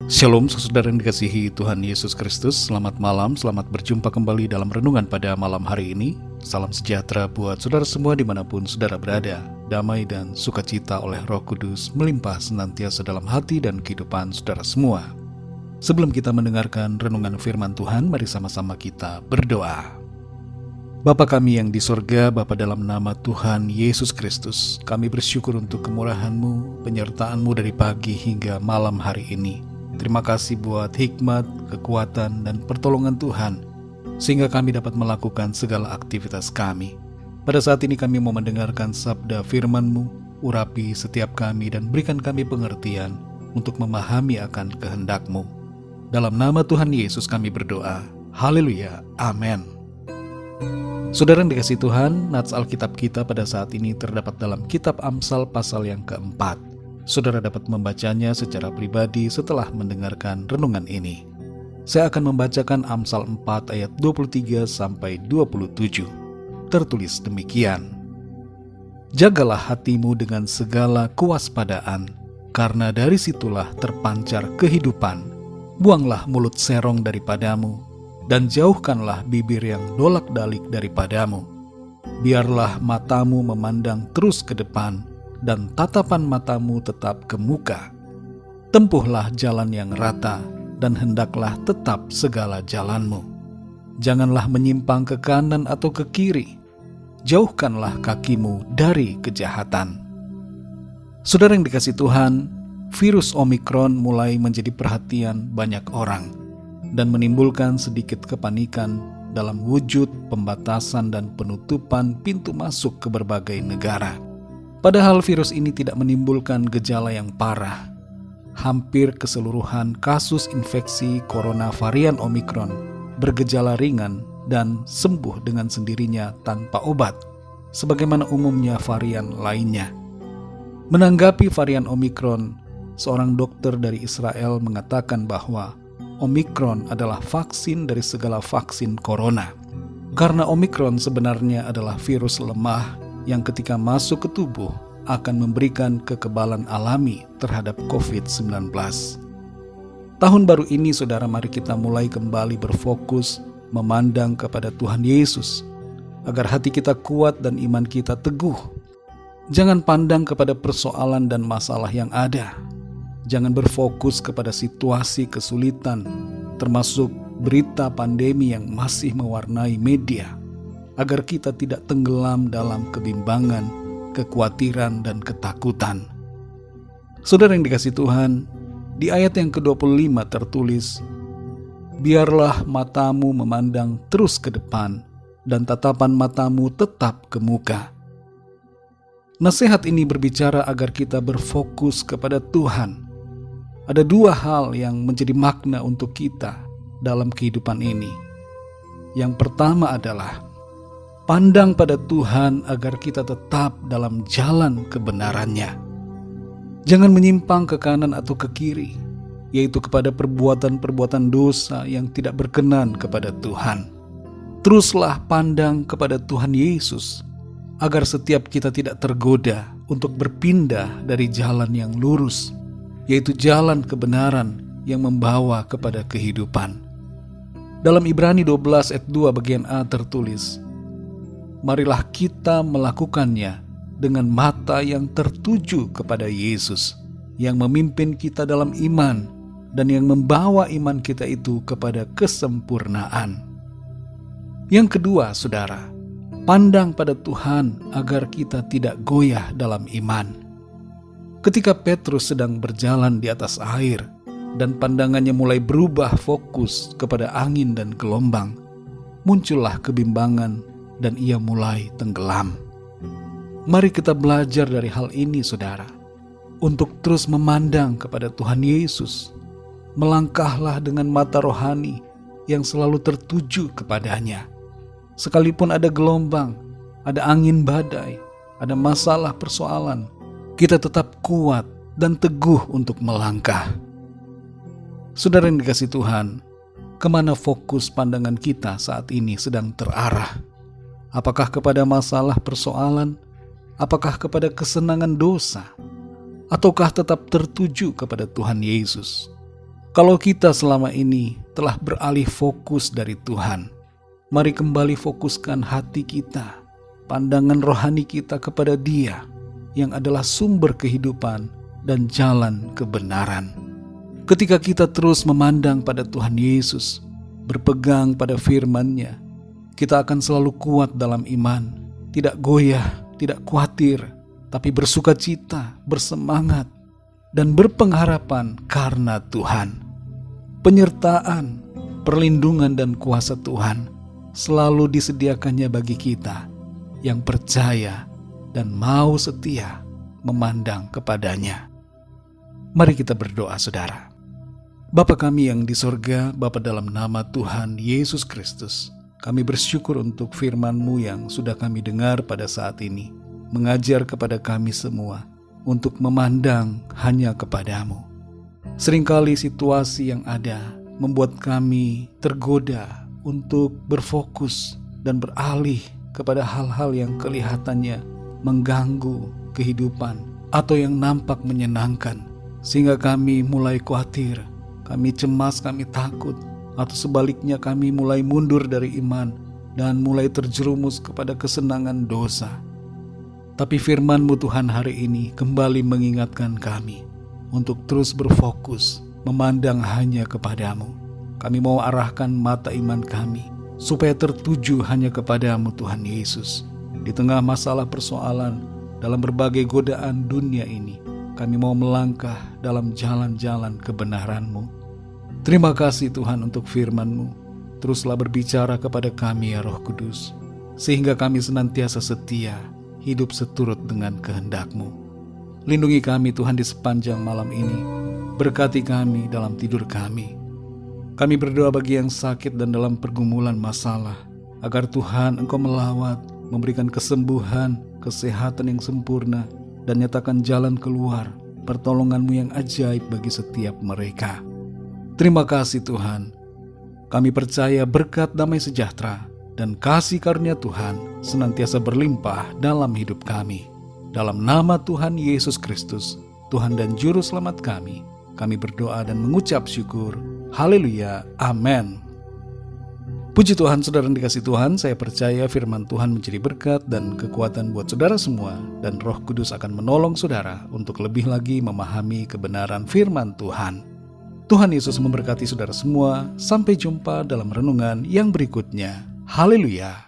Shalom, saudara yang dikasihi Tuhan Yesus Kristus. Selamat malam, selamat berjumpa kembali dalam renungan pada malam hari ini. Salam sejahtera buat saudara semua dimanapun saudara berada. Damai dan sukacita oleh Roh Kudus melimpah senantiasa dalam hati dan kehidupan saudara semua. Sebelum kita mendengarkan renungan firman Tuhan, mari sama-sama kita berdoa. Bapa kami yang di sorga, Bapa dalam nama Tuhan Yesus Kristus, kami bersyukur untuk kemurahan-Mu, penyertaan-Mu dari pagi hingga malam hari ini. Terima kasih buat hikmat, kekuatan, dan pertolongan Tuhan, sehingga kami dapat melakukan segala aktivitas kami. Pada saat ini kami mau mendengarkan sabda firman-Mu, urapi setiap kami dan berikan kami pengertian untuk memahami akan kehendak-Mu. Dalam nama Tuhan Yesus kami berdoa. Haleluya. Amin. Saudara yang dikasihi Tuhan, nats Alkitab kita pada saat ini terdapat dalam kitab Amsal pasal yang keempat. Saudara dapat membacanya secara pribadi setelah mendengarkan renungan ini. Saya akan membacakan Amsal 4 ayat 23 sampai 27. Tertulis demikian. Jagalah hatimu dengan segala kewaspadaan, karena dari situlah terpancar kehidupan. Buanglah mulut serong daripadamu, dan jauhkanlah bibir yang dolak-dalik daripadamu. Biarlah matamu memandang terus ke depan, dan tatapan matamu tetap ke muka. Tempuhlah jalan yang rata, dan hendaklah tetap segala jalanmu. Janganlah menyimpang ke kanan atau ke kiri. Jauhkanlah kakimu dari kejahatan. Saudara yang dikasihi Tuhan, virus Omikron mulai menjadi perhatian banyak orang dan menimbulkan sedikit kepanikan dalam wujud pembatasan dan penutupan pintu masuk ke berbagai negara. Padahal virus ini tidak menimbulkan gejala yang parah. Hampir keseluruhan kasus infeksi corona varian Omikron bergejala ringan dan sembuh dengan sendirinya tanpa obat, sebagaimana umumnya varian lainnya. Menanggapi varian Omikron, seorang dokter dari Israel mengatakan bahwa Omikron adalah vaksin dari segala vaksin corona. Karena Omikron sebenarnya adalah virus lemah yang ketika masuk ke tubuh akan memberikan kekebalan alami terhadap COVID-19. Tahun baru ini, saudara, mari kita mulai kembali berfokus memandang kepada Tuhan Yesus, agar hati kita kuat dan iman kita teguh. Jangan pandang kepada persoalan dan masalah yang ada. Jangan berfokus kepada situasi kesulitan, termasuk berita pandemi yang masih mewarnai media, agar kita tidak tenggelam dalam kebimbangan, kekhawatiran, dan ketakutan. Saudara yang dikasihi Tuhan, di ayat yang ke-25 tertulis, biarlah matamu memandang terus ke depan, dan tatapan matamu tetap ke muka. Nasihat ini berbicara agar kita berfokus kepada Tuhan. Ada dua hal yang menjadi makna untuk kita dalam kehidupan ini. Yang pertama adalah pandang pada Tuhan agar kita tetap dalam jalan kebenarannya. Jangan menyimpang ke kanan atau ke kiri, yaitu kepada perbuatan-perbuatan dosa yang tidak berkenan kepada Tuhan. Teruslah pandang kepada Tuhan Yesus, agar setiap kita tidak tergoda untuk berpindah dari jalan yang lurus, yaitu jalan kebenaran yang membawa kepada kehidupan. Dalam Ibrani 12 ayat 2 bagian A tertulis, marilah kita melakukannya dengan mata yang tertuju kepada Yesus, yang memimpin kita dalam iman dan yang membawa iman kita itu kepada kesempurnaan. Yang kedua, saudara, pandang pada Tuhan agar kita tidak goyah dalam iman. Ketika Petrus sedang berjalan di atas air dan pandangannya mulai berubah fokus kepada angin dan gelombang, muncullah kebimbangan dan ia mulai tenggelam. Mari kita belajar dari hal ini, saudara, untuk terus memandang kepada Tuhan Yesus. Melangkahlah dengan mata rohani yang selalu tertuju kepadanya. Sekalipun ada gelombang, ada angin badai, ada masalah persoalan, kita tetap kuat dan teguh untuk melangkah. Saudara yang dikasihi Tuhan, kemana fokus pandangan kita saat ini sedang terarah? Apakah kepada masalah persoalan? Apakah kepada kesenangan dosa? Ataukah tetap tertuju kepada Tuhan Yesus? Kalau kita selama ini telah beralih fokus dari Tuhan, mari kembali fokuskan hati kita, pandangan rohani kita kepada Dia yang adalah sumber kehidupan dan jalan kebenaran. Ketika kita terus memandang pada Tuhan Yesus, berpegang pada firman-Nya, kita akan selalu kuat dalam iman, tidak goyah, tidak khawatir, tapi bersukacita, bersemangat, dan berpengharapan karena Tuhan. Penyertaan, perlindungan, dan kuasa Tuhan selalu disediakannya bagi kita yang percaya dan mau setia memandang kepadanya. Mari kita berdoa, saudara. Bapa kami yang di sorga, Bapa, dalam nama Tuhan Yesus Kristus, kami bersyukur untuk firman-Mu yang sudah kami dengar pada saat ini, mengajar kepada kami semua untuk memandang hanya kepadamu. Seringkali situasi yang ada membuat kami tergoda untuk berfokus dan beralih kepada hal-hal yang kelihatannya mengganggu kehidupan atau yang nampak menyenangkan, sehingga kami mulai khawatir, kami cemas, kami takut, atau sebaliknya kami mulai mundur dari iman dan mulai terjerumus kepada kesenangan dosa. Tapi firman-Mu Tuhan hari ini kembali mengingatkan kami untuk terus berfokus, memandang hanya kepadamu. Kami mau arahkan mata iman kami supaya tertuju hanya kepadamu Tuhan Yesus. Di tengah masalah persoalan, dalam berbagai godaan dunia ini, kami mau melangkah dalam jalan-jalan kebenaran-Mu. Terima kasih Tuhan untuk firman-Mu. Teruslah berbicara kepada kami ya Roh Kudus, sehingga kami senantiasa setia, hidup seturut dengan kehendak-Mu. Lindungi kami Tuhan di sepanjang malam ini. Berkati kami dalam tidur kami. Kami berdoa bagi yang sakit dan dalam pergumulan masalah, agar Tuhan Engkau melawat, memberikan kesembuhan, kesehatan yang sempurna, dan nyatakan jalan keluar, pertolongan-Mu yang ajaib bagi setiap mereka. Terima kasih Tuhan. Kami percaya berkat damai sejahtera dan kasih karunia Tuhan senantiasa berlimpah dalam hidup kami. Dalam nama Tuhan Yesus Kristus, Tuhan dan Juru Selamat kami berdoa dan mengucap syukur. Haleluya, amin. Puji Tuhan, saudara yang dikasih Tuhan, saya percaya firman Tuhan menjadi berkat dan kekuatan buat saudara semua, dan Roh Kudus akan menolong saudara untuk lebih lagi memahami kebenaran firman Tuhan. Tuhan Yesus memberkati saudara semua. Sampai jumpa dalam renungan yang berikutnya. Haleluya.